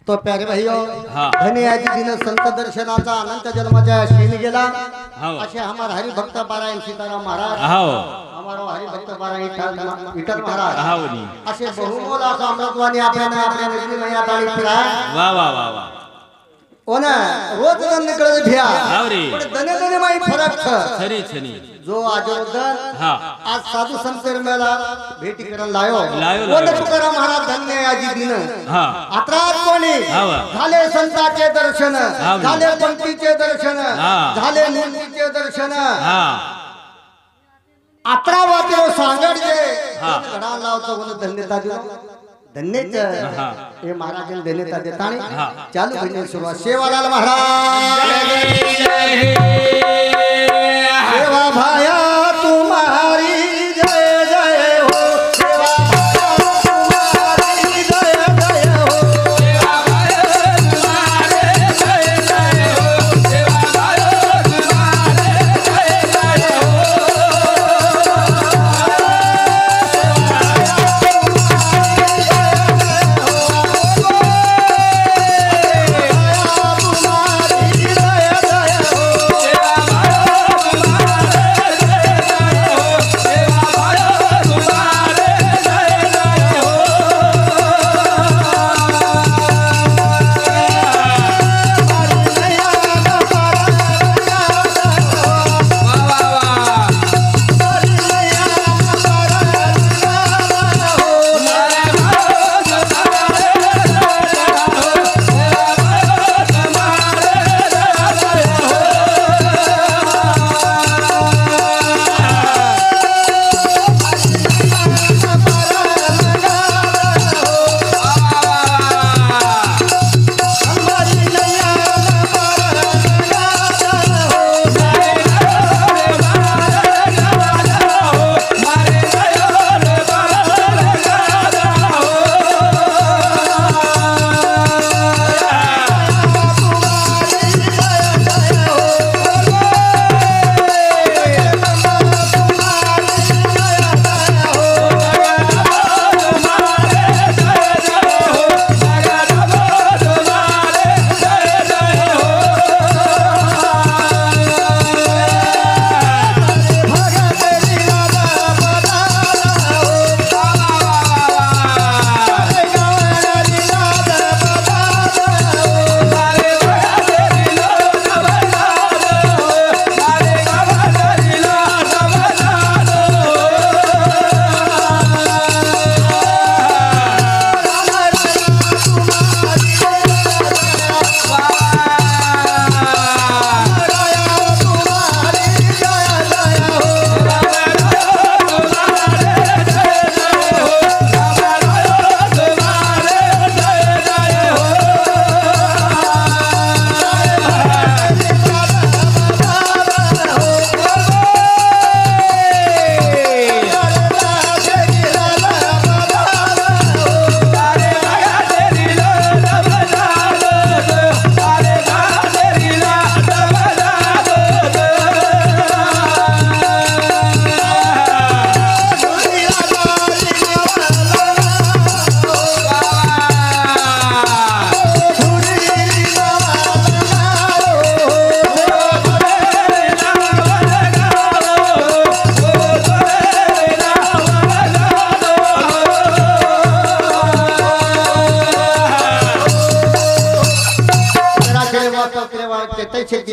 तो प्यारे भाईओ हाँ। धन्याजी दिन संत दर्शनाचा अनंत जन्माच्या शीन गेला हाँ। असे हमार हरिभक्त पारायण सीताराम महाराज हाव हमारो हरिभक्त पारायण विठ्ठल महाराज हाव नी असे बहुमोल असा अमृतवाणी आपल्याला आपल्या निर्मयात आणि फिराय वा वा वा वा ओना रोज दन निकळत भिया हाव रे पण दने दने माई फरक छ छनी छनी जो आजोदन हा आज साधू संत मेला भेटी करायला लायो लायो, कोण लायो. तुकाराम महाराज धन्य आजी दिन हा आत्रात कोणी हाव. झाले संतांचे दर्शन हाव. झाले पंक्तीचे दर्शन हा. झाले मूर्तीचे दर्शन हा अकरा वाटे सांगडचे हा. घडा लावतो कोण धन्यता दिलो धन्यच हा. हे महाराजांनी धन्यता देताने हा. चालू होईल सुरुवात सेवालाल महाराज सेवा भाया तुम्हारी जय जय हो सेवा भाया तुम्हारी जय जय हो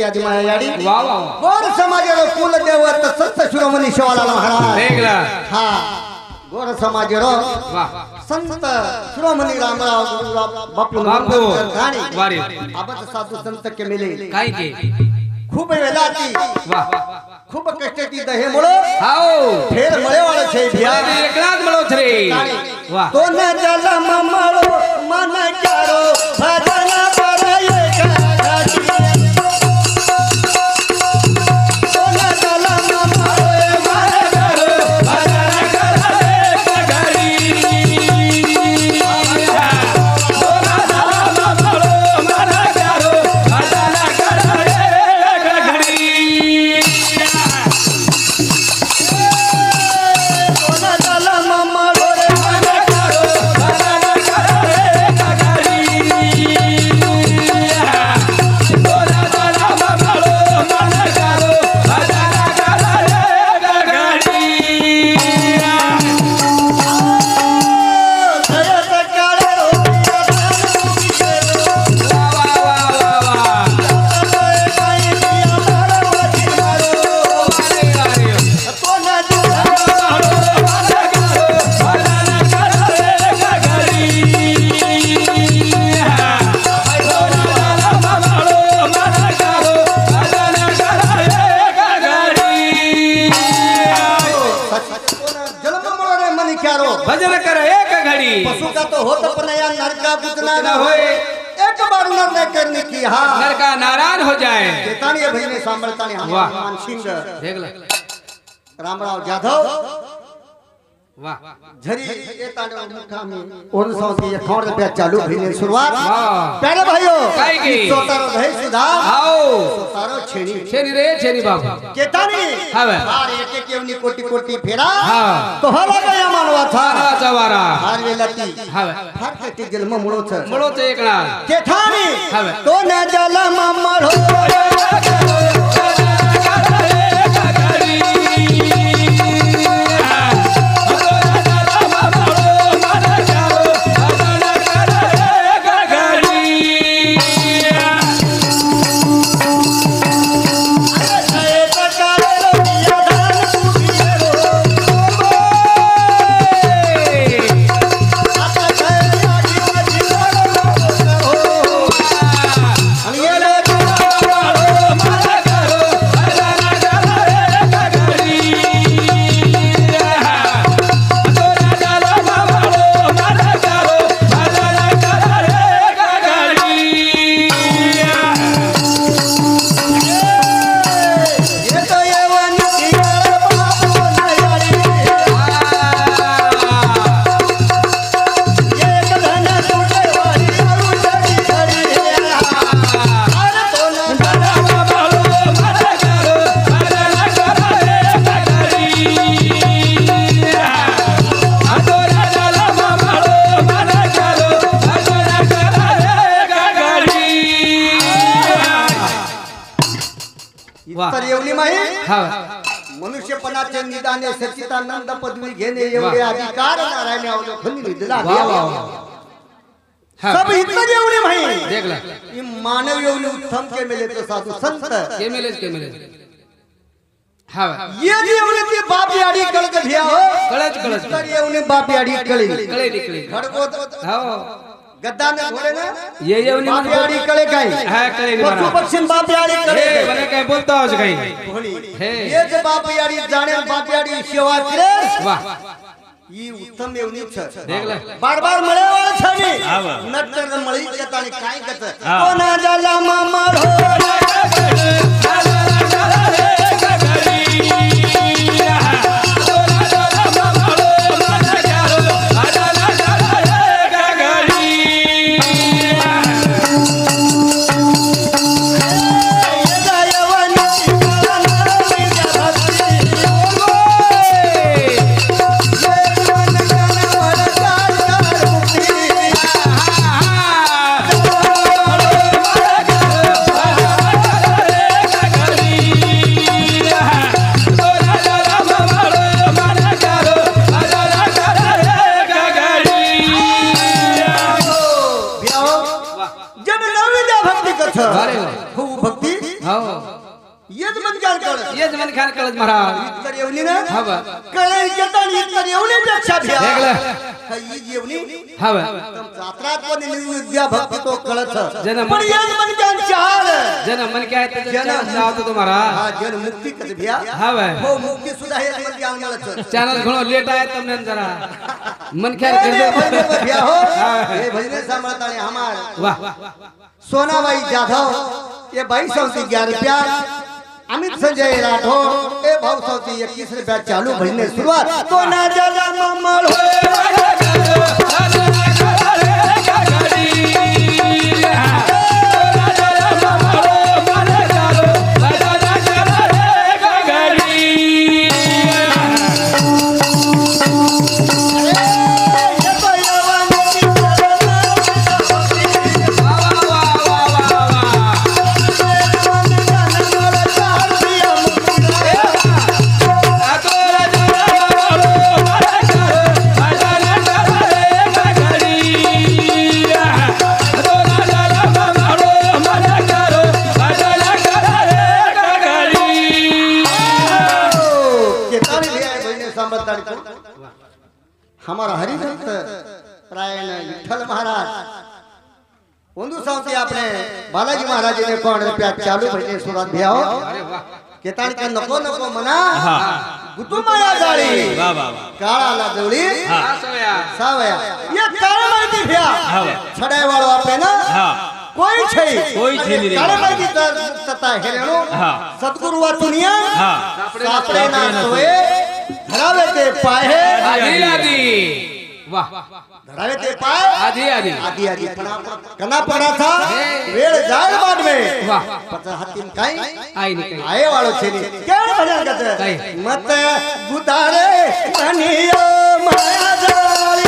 आदि माया याडी वा वा गोर समाजेरो कुल देवत संत शिरोमणी शिवालाल महाराज वेगळा हा गोर समाजेरो वा संत शिरोमणी रामराव गुरुराव बापू बापू गाणी वारी आबत साधू संत के मिले काय के खूप वेलाती वा खूप कष्टाची दहे मुळो हाओ फेर मळेवाळ छे भिया एकनाथ मळो छरे वा तो न जलम मळो मन करो भजन करे घाटी तो न जलम मळो मन करो भजन करे घाटी तो न जलम मळो मन करो भजन करे घाटी तो न जलम मळो मन करो भजन करे नर न होए एक बार नर ने करने की हाँ नर का नारायण हो जाए चेतानी है भजने सांभळतानी वाह। हनुमान सिंह देख ले रामराव जाधव वाह झरी येताने मुकामी ओन सौती ये खौर पे चालू भइने शुरुआत वाह प्यारे भाइयों काय की? सोतारो धै सुधा आओ सोतारो छेनी छेनी रे छेनी बाबू चेतानी हावे हार एक एक येवनी कोटी कोटी फेरा हाँ। तो हाला गया मानवा था चवारा हार वेलाती हावे फार कटी जन्म मुळो छ मुळो ते एक ना चेतानी हावे तो न जलम मळो तर एवढी माहिती हावे मनुष्यपणाचे निदाने सच्चिदानंद पदवी घेणे एवढे अधिकार नारायण अवलोकन दिला वाह वाह सब इतर एवढी माहिती देख ले ये मानव एवढी उत्तम के मिले तो साधू संत के मिले हावे ये जी एवढी ती बाप याडी कळक भिया हो कळच तर एवढी बाप याडी कळी कळे निकले खडको हाओ गद्दा ने घोडे ना ये येवनी बाप याडी कळे काय हा कळे नि पशु बरा पक्षी बाप याडी कळे हे મને काय बोलतो आज काही हे ये जे बाप याडी जाणे बाप याडी सेवा करे वाह ई उत्तम एवढी छ देख ले बार बार मळे वाळ छनी आवा नटर मळी केतानी काय कत हा। कोना जाला मामळो अरे खूप भक्ती हो येच मन काय कळ ये जमन खान कळत महाराज तर येवली ना हावे कळे केतानी तर येवली पेक्षा भ्या देख ले ही जेवणी हावे जात्रात पण विद्या भक्ती तो कळत जन्म- पण येच मन काय चाल जन मन काय ते जन- जावतो तुम्हारा हा जन मुक्ती कद भ्या हावे हो मुक्ती सुद्धा हे मन काय મળत चॅनल घणो लेट आहे તમને जरा मन ख्याल भजने कर दे भ्या हो हे भजने सांभाळताने हमार वाह सोनाबाई जाधव ये 2211 अमित संजय राठौर ए भाऊ सौती 21 रुपया चालू भजने सुरुवात तो ना जला ममळ हमारा हरिभक्त रायण विठ्ठल महाराज ಒಂದು ಸಾವತಿ આપણે ಬಾಲಾಜಿ ಮಹಾರಾಜને પણ રૂપિયા ચાલુ ભજને સુરત ભ્યાઓ अरे वाह केताणी का नको नको म्हणा हा कुटुंबाला जाळी वा वा काळाला जवळी हा सवया सावया ये काळ माहिती घ्या हा छडाय वाळो आपे ना हा कोई छै कोई छै नहीं रे काळ माहिती तर तता हेलेनो हा सद्गुरु वा दुनिया हा सापडे ना सोये धरावे ते पाय आधी आधी वाह धरावे ते पाय आधी आधी आधी आधी कना पड़ा था वेळ जाय बाद में वाह पता हातीम काई आई नहीं आए वालो छे ने केवळ भजन करते काय? मत गुदारे कनियो माया जाळी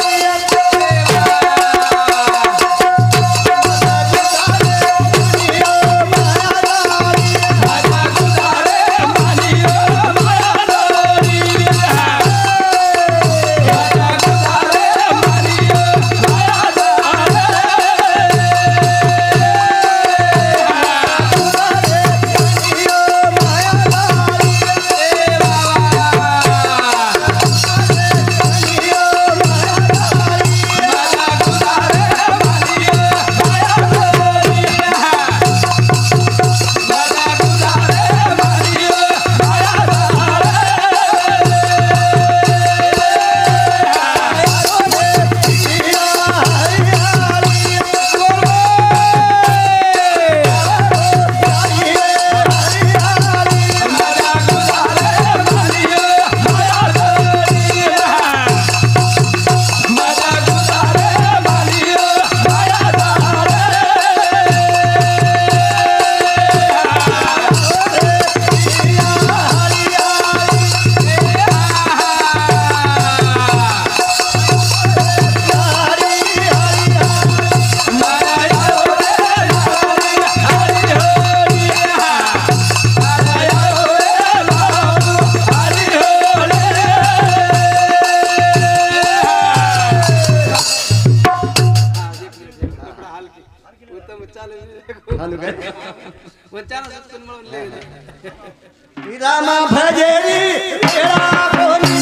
रामा भजेरी तेरा बोली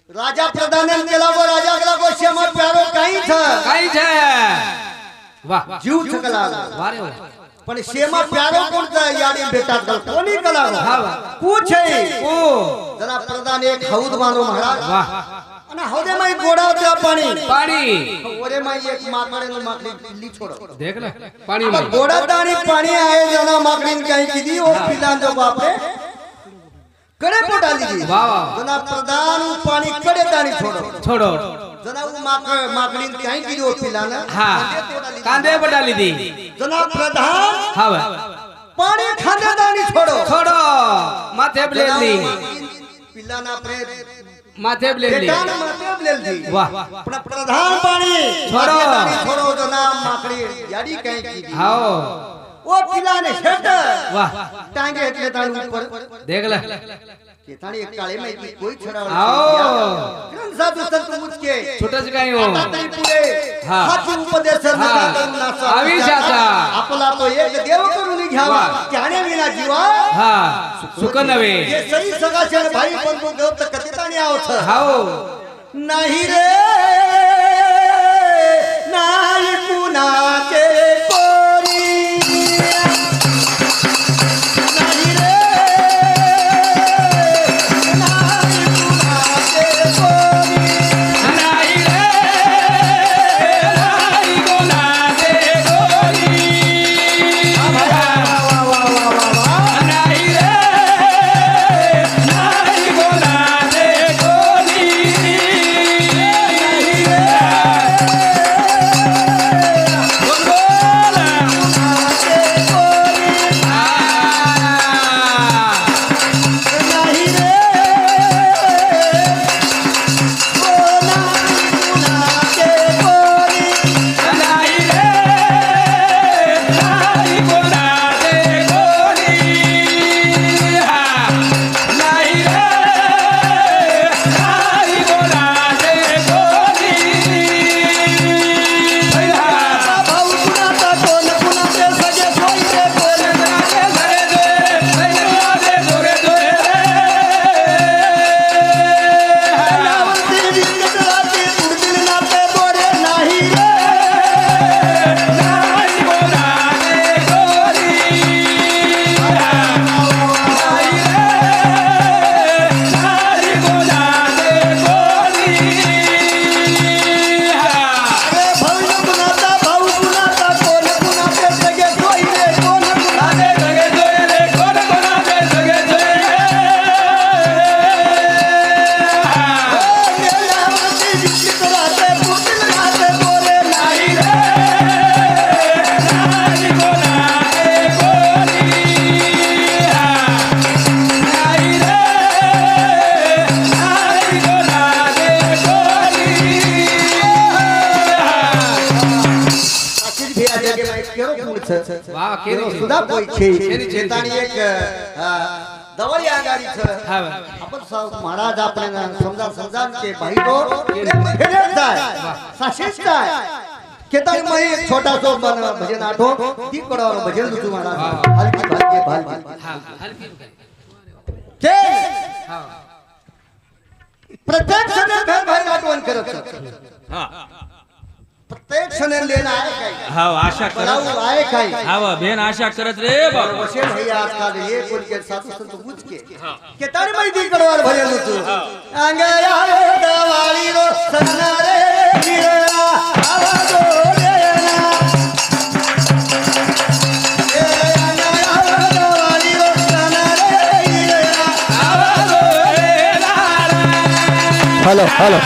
राजा प्रधान केला गो राजा केला गो श्यामा प्यारो काही छ वाह जीव छकला वारे वाह पण श्यामा प्यारो कोणता याडी भेटात गल कोणी कला हा पूछे ओ जरा प्रधान एक हौद मानो महाराज वाह અને હૌદે માં ગોડા ઉતરા પાણી पानी ઓરે માં એક માકડે નું માકડી લી છોડો देख ले पानी अब में ગોડા તાણી પાણી આए जना माकड़ी ने कहीं कीधी ओ पिला जो बापे कड़े पे डाली दी वाह वाह जना प्रधान पानी कड़े ताणी छोड़ो छोड़ो जना वो माकड़ी ने कहीं कीधी ओ पिला ना हाँ कांदे पर डाली दी जना प्रधान हाँ पानी खाने ताणी छोड़ो छोड़ो माथे पे ले ली पिला ना प्रेत माथे पे ले ली बेटा ने माथे पे ले ली वाह अपना प्रधान पानी छोड़ो। छोड़ो जना माकड़ी याडी कहीं कीधी आओ ओ पिला ने हेट वाह टांगे એટલે તાણું ઉપર देख ले કે તાણી એક કાળે માં કોઈ છરાવળ आओ કેમ સાધુ સંત મુજકે छोटा सा कहीं हो તાણી પુરે હા. સાચું ઉપદેશ હા. આવી જાતા. આપલા તો એક દેવ કરું ની ઘાવા વાહ. ક્યાને વિના જીવા हाँ सुकन नवे ये सही सगा છે ને ભાઈ પણ તો ગયો તો કતે તાણી આવો છે आओ નહીં રે नाही कुणाचे पोरी नाही रे नाही कुणाचे पोरी नाही रे नाही कोणाचे कोणी नाही रे नाही कोणाचे कोणी बोल बोल नाही रे कुणाचे पोरी नाही रे नाही कोणाचे कोणी नाही रे नाही कोणाचे कोणी भाऊ कुणाचा कोण कुणाचे सगळे सोयरे कोण नावंती विकत राहते उडतील नाते दोरे नाही रे अरे भाऊ कुणाचा भाऊ कुणाचा कोण कुणाचे सगळे सोयरे कोण नावंती विकत राहते उडतील नाते दोरे नाही आशीष भैया जगे में केरो पुढचं वाह, केरो. सुद्धा पैसे केरी, चेतानी एक दवळ या गाडीचं हा. आपण महाराज आपल्याला समजा समजा के भाई तो खेळत जाय साशिष जाय केतानी मग एक छोटा सो भजन आठो ती कडावर भजन दुसू महाराज हलकी भालकी भालकी के प्रत्येक क्षण भेद भाई आठवण करत प्रत्येक क्षण लेणं आहे काय हा आशा करावं करत आहे काय हा बेन आशा करत रे बाबा वशे भैया आजकाल ये कोण के साधू संत पूछके केतानी माहिती कडवार भजन होतो अंगया दवाळी रो सन्नारे गिरला आवाज ओरेना ए अंगया दवाळी रो सन्नारे गिरला आवाज ओरेना हेलो हेलो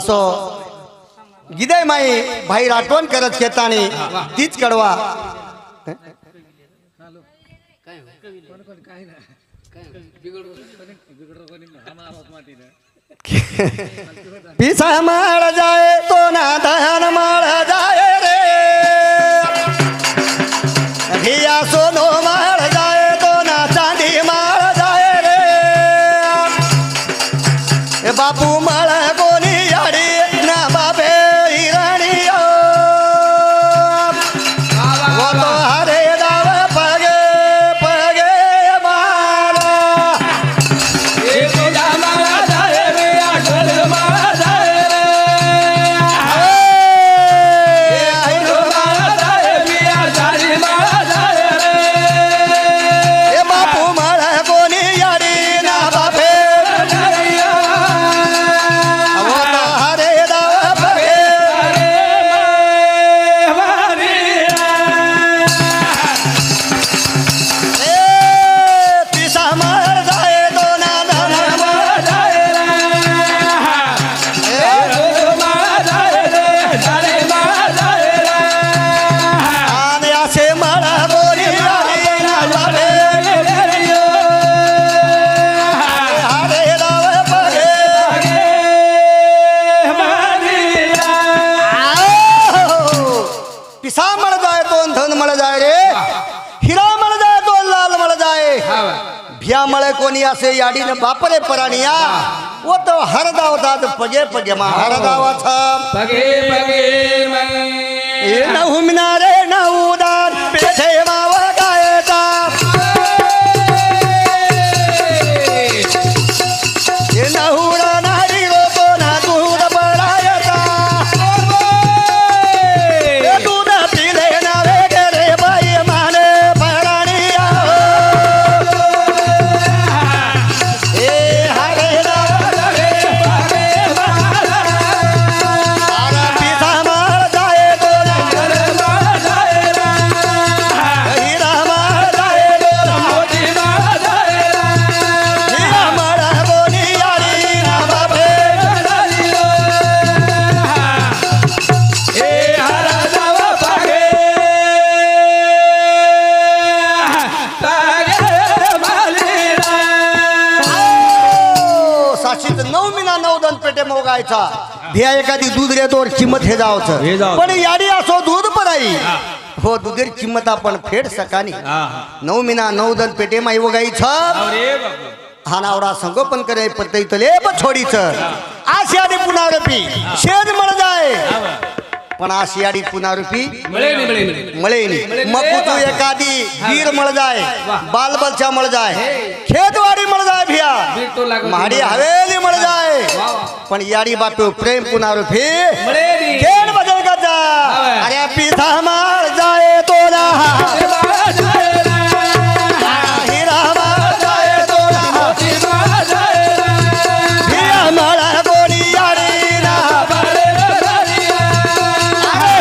असो गिदय माई भाई आठवण करत खेताने तीच कडवा पिसा माळ जाए तो ना दहन माळ जाए रे भिया सोनो माळ जाए तो ना चांदी माळ जाए रे ए बापू माळ कोणी याडी ना बाबे हिराणी वो तो हरे दाव पगे पगे माला ए बापू माळ कोणी याडी ना बाबे वो तो हरे दाव पगे ए पिसा माळ जाए तो ना धन आणि असे माळ कोणी याडी ना बाबे हरे दाव पगे पिसा मळ जाय दोन धन मळ जाय रे हिरा मळ जाय दोन लाल मळ जाय भिया मळे कोणी असे याडीन बापरे पराणिया वो तो हर दावतात पगे पगे मा हर दावाचा ए नहु मिनारे नहु दान पेठे माव गायचा ए नहुरा नारी रोतो ना दूध बळायचा ए दूध पिले ना वेगरे बाई माने पराणिया ए हरे आरा पिसा माळ जाए तो हिरा माळ जाए हिरा माळ कोणी याडी ना बाबे साशीत 9 महिना 9 दन पेटे मोगायचा भिया एखादी दूध रे तोर किंमत हे हे जावचं जावचं. पण याडी असो दूध पराई हो दुधेर किंमत आपण फेड सकानी 9 महिना 9 दन पेटे माई वगाईचं हा नावडा संगोपन करे पत्तई तले छोडीचं आशियाडी पुनारपी शेद मळ जाय पण आशियाडी पुनारपी मळेनी मकुतू एखादी वीर मळ जाय बालबलच्या मळ जाय खेतवाडी मळ जाय भिया महाडी हवेली मळ जाय पण याडी बाटू प्रेम पुनारपी खेळ बदल का जा अरे पिता माळ जाय तो ना हिरा माळ जाय तो ना भिया माळ कोणी याडी ना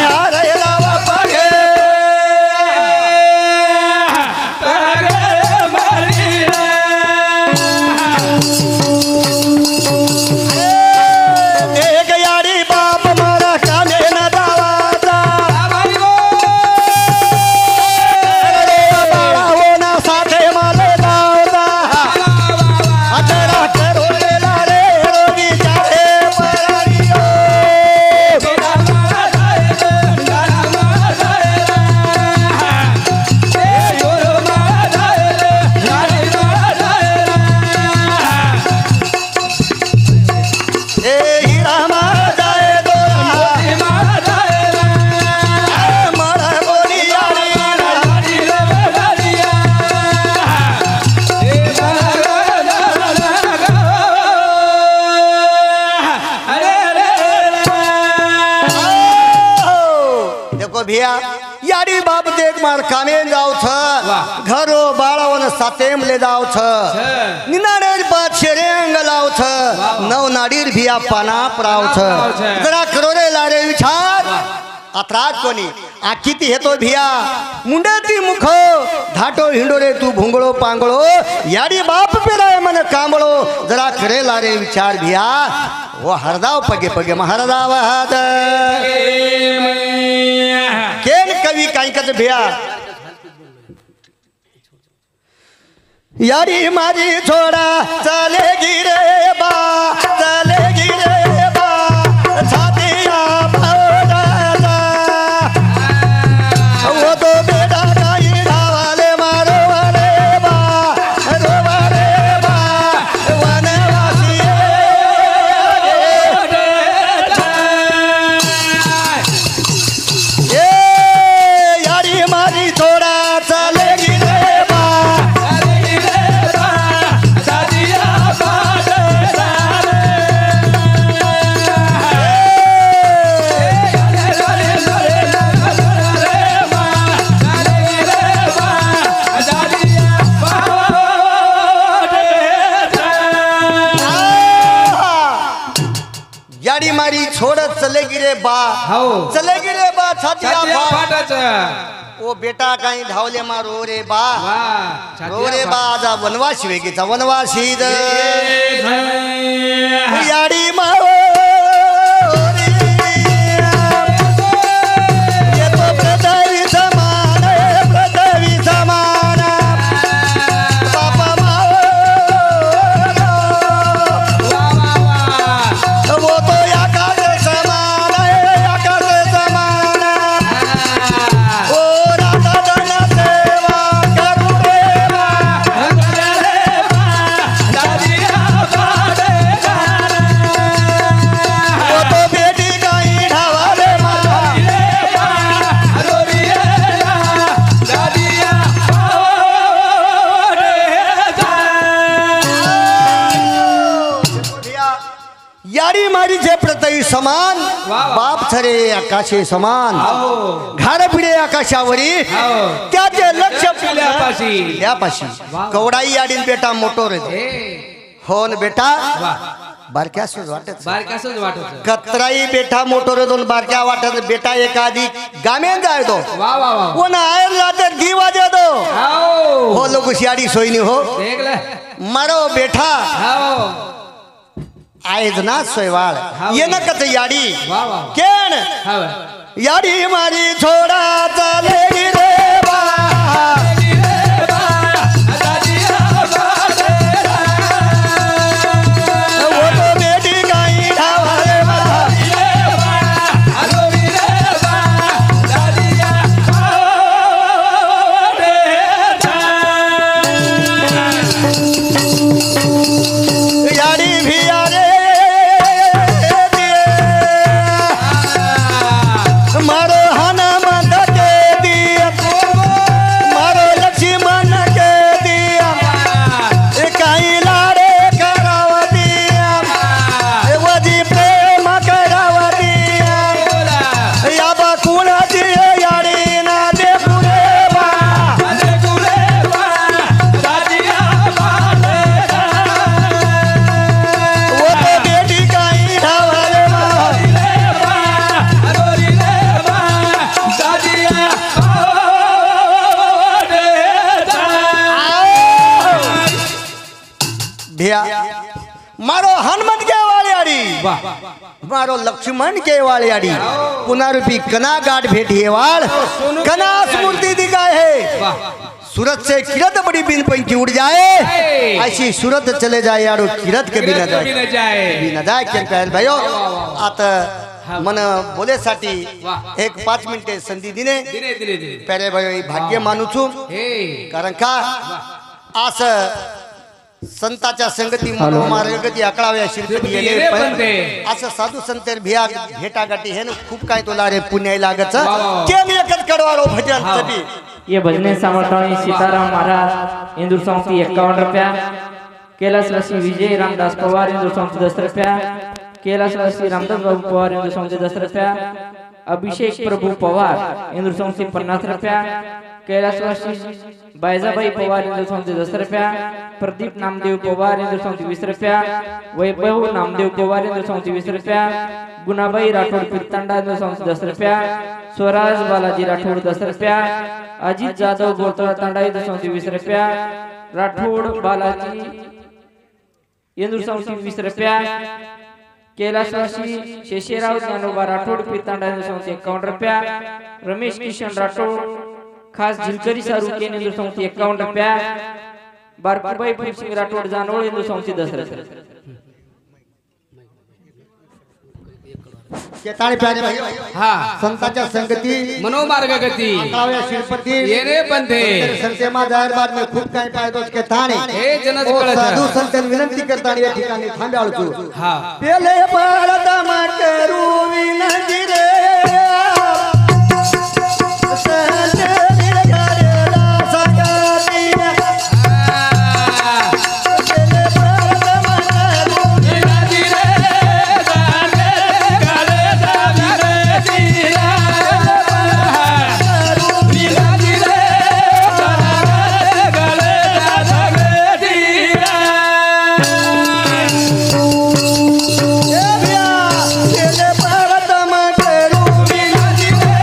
हरे लावा पगे एक याडी बाप मारा काने न दावाचा अरे बाळा हो ना साथे माले दावता अतरा करोलेला रे रोगी जाते परारियो ए हिरा माळ जाए तो माळ कोणी याडी देखो भिया याडी बाप देख मार कामे जाऊ छ घरो बाळावन सातेम ले जाऊ छ निनाडे पात शेरेंग लाव छ नव नाडीर भिया पाना पराव छ जरा करोरे लारे विचार अत्राज कोणी आ किती हेतो भिया मुंडेती मुख धाटो हिंडोरे तू भुंगळो पांगळो याडी बाप पेराय मन कांबळो जरा करे लारे विचार भिया वो हरदाव पगे पगे महाराजावाद केन कवी काही कच भिया यारी माझी छोडा चले गिरे बा छातिया भावडाचा वो तो बेटा काही धावाले मारो रे बा वनवासी ये यारी माझी छोडा चले गिरे याडी मारी छोड़त चले गिरे बा चले गिरे बा छातिया फाटाचा ओ बेटा काही धावले मारो रे बा रो रे बा आजा वनवासी वेगीचा वनवासी याडी मारो यारी मारी जे प्रतई समान बाप छरे आकाशे समान घाड पिढे आकाशावरी त्याचे लक्ष यापाशी कवडाई याडीन बेटा मोटो रे हो न बेटा बारक्यासच वाटत कतराई बेटा मोटो रे दोन बारक्या वाटत बेटा एखादी गामेन जाय तो कोण आयर लाते दी वाजे दो हो लोक याडी सोयनी हो मारो बेटा आयज ना सोयवाळ ये न कत याडी केन याडी मारी छोडा चले रे बा वो तो बेटी काही धावले याडी भिया रे मारो हनुमान के दिया मारो लक्ष्मण के दिया काही लाडे कराव दिया वजी प्रेम कराव दिया या बाकुणाची याडी ना दे पुरे बा वो तो बेटी काही धावले भिया मारो हनुमत के वाली मारो लक्ष्मण के वाली आड़ी पुनरुपी कना गाठ भेटी वाल कना स्मृति दिखाए है सूरत से किरत बड़ी बिन पंखी उड़ जाए ऐसी सूरत चले जाए यारो किरत के बिना जाए क्या कहल भाइयो आता मन बोले साठी एक 5 मिनिटे संधी दिने पहले भाई भाग्य मानू छु कारण का आस संताच्या संगती मार्गती अकळाव्या शिरपती येले असं साधू संतर भिया भेटा गाठी हे खूप काय तोला रे पुण्य लागच केम एकच कडवारो भजन सभी ये भजने समर्थन सीताराम महाराज इंदुर संस्थी 51 रुपया कैलाशवासी विजय रामदास पवार इंदुर संस्थी 10 रुपया कैलाशवासी रामदास बाबू पवार इंदुर संस्थी 10 रुपया अभिषेक प्रभु पवार इंदुर संस्थी 50 रुपया कैलाशवासी बायजाबाई पवार इंदुर संस्थी 10 रुपया प्रदीप नामदेव पवार इंदुर संस्थी 20 रुपया वैभव नामदेव पवार इंदुर संस्थी 20 रुपया गुनाबाई राठोड पित्तांडा इंदुर संस्थी 10 रुपया स्वराज बालाजी राठोड 10 रुपया अजित जाधव गोरतळा तांडा इंदुर संस्थी 20 रुपया राठोड बालाजी इंदुर संस्थी 20 रुपया कैलासवासी शेषेराव ज्ञानोबा राठोड पितांडा हिंदू संस्थी 51 रुपया रमेश किशन राठोड खास झिलकरी सारुके हिंदू संस्थी 51 रुपया बारकुबाई फुलसिंग राठोड जानोळ हिंदू संस्थी 10 रुपया केताळी प्यारे भाई हा संतांच्या संगती मनोमार्ग गती काव्य शिल्पती येणे बंधे संतेमा जाहीरबाद में खूप काही पायदोच के थाणे हे जनच ओ कळत साधू संतांनी विनंती करताना या ठिकाणी थांब्याळचू हा पेले परदम करू विनंती रे संत निर्घरेला सगाती पेले परदम करू विनती रे दाने गाले दाविरे दिरा विनती रे दाने गाले दाविरे दिरा पेले परदम करू विनती रे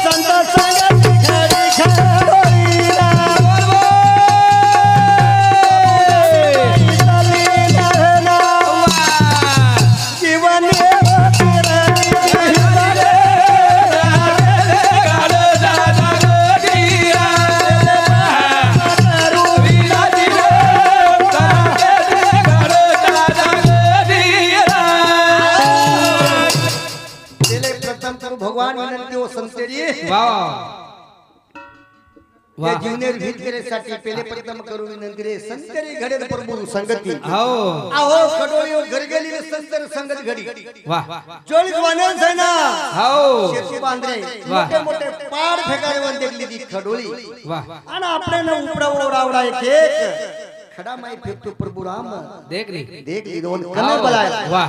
संत संगती घडी खडोईला जीवन प्रथम करू भगवान विनंती हो संतेरी या जीवनेर भीत करेसाठी पेले प्रथम करू विनंती रे संतेरी घडे प्रभू संगती आहो खडोळी घरगेली संतर संगत घडी चोळीस वानर सेना शेती बांधरे मोठे मोठे पाड फेकाळेवर देखली ती खडोळी आणि आपले न उपडा ओढावडा एक खडा माई फेकतो प्रभू राम देख रे देख ली दोन कने बलाय वाह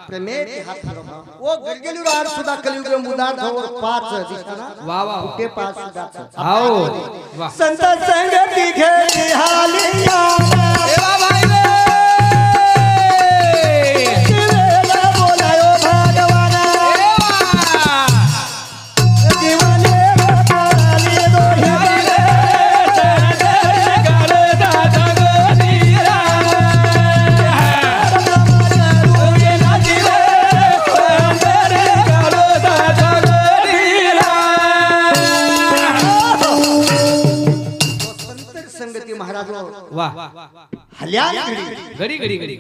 प्रेमे हात खडा ओ घरगेली आर सुद्धा कलियुग मुदार धवर 5 दिसताना वाह वाह कुठे 5 सुद्धा आओ वाह संत संगती घेती हालिया देवा भाई रे वेला बोलायो भगवाना जीवने कराली दोही संत संगती महाराज वाह हल्या घडी घडी घडी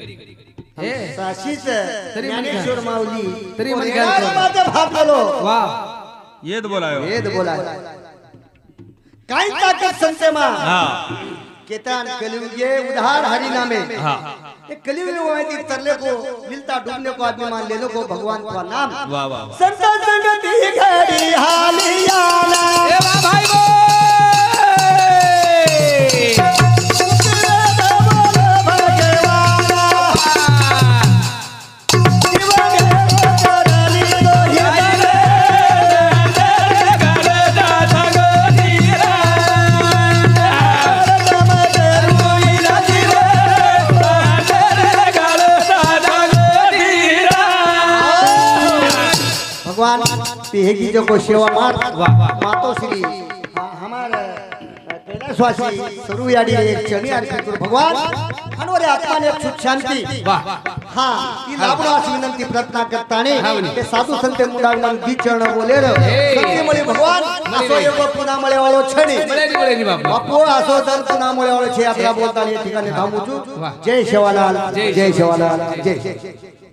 हे साशीच तरी म्हणे ज्ञानेश्वर माऊली तरी म्हणे ओरेगाव काय? माझं भाग आलो वाह येत बोलायो वेद बोला काय ताकत संते मा हा केतान कलियुगे उधार हरि नामे हा ये कलियुग में वायदी तरले को मिलता डूबने को आदमी मान लेने को भगवान का नाम वाह वाह वाह संत संगति घड़ी हालियाना देवा भाई बो भगवान पिहेगी जो को सेवा मार वाह वाह मातो श्री हमारे कैलाशवासी सरुयाडी एक चणी अर्पित करू भगवान अनवरे आत्माने एक सुख शांती वाह हाँ ती लाभणं अशी विनंती प्रार्थना करताने हा म्हणे. ते साधू संत मुंडांना दी चरण बोलेर हे. संती मळी भगवान असो एक पुन्हा मळे वाळो छडी बळेनी बाबा बापू असो तर पुन्हा मळे वाळो छे आपला बोलताना या ठिकाणी थांबूचू वाह. जय शेवालाल जय जय शेवालाल जय